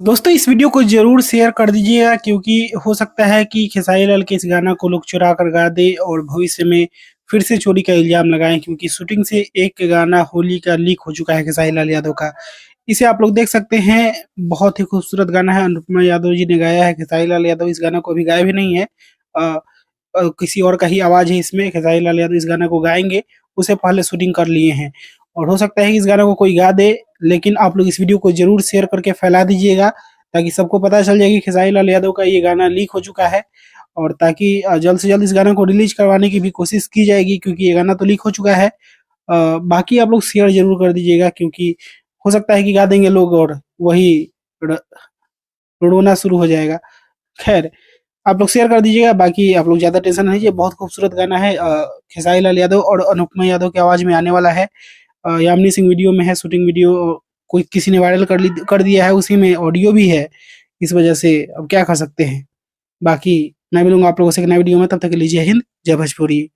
दोस्तों इस वीडियो को जरूर शेयर कर दीजिएगा क्योंकि हो सकता है कि खेसारी लाल के इस गाना को लोग चुरा कर गा दे और भविष्य में फिर से चोरी का इल्जाम लगाएं, क्योंकि शूटिंग से एक गाना होली का लीक हो चुका है खेसारी लाल यादव का। इसे आप लोग देख सकते हैं, बहुत ही खूबसूरत गाना है, अनुपमा यादव जी ने गाया है। खेसारी लाल यादव इस गाना को अभी गाए भी नहीं है, किसी और का ही आवाज है इसमें। खेसारी लाल यादव इस गाना को गाएंगे, उसे पहले शूटिंग कर लिए हैं और हो सकता है कि इस गाना को कोई गा दे। लेकिन आप लोग इस वीडियो को जरूर शेयर करके फैला दीजिएगा ताकि सबको पता चल जाए कि खेसारी लाल यादव का ये गाना लीक हो चुका है, और ताकि जल्द से जल्द इस गाना को रिलीज करवाने की भी कोशिश की जाएगी, क्योंकि ये गाना तो लीक हो चुका है। बाकी आप लोग शेयर जरूर कर दीजिएगा क्योंकि हो सकता है कि गा देंगे लोग और वही रोना शुरू हो जाएगा। खैर, आप लोग शेयर कर दीजिएगा, बाकी आप लोग ज्यादा टेंशन नहीं लीजिए। बहुत खूबसूरत गाना है, खेसारी लाल यादव और अनुपमा यादव की आवाज में आने वाला है। यामिनी सिंह वीडियो में है, शूटिंग वीडियो कोई किसी ने वायरल कर दिया है, उसी में ऑडियो भी है। इस वजह से अब क्या कर सकते हैं। बाकी मैं मिलूंगा आप लोगों से एक नए वीडियो में, तब तक के लिए जय हिंद, जय भोजपुरी।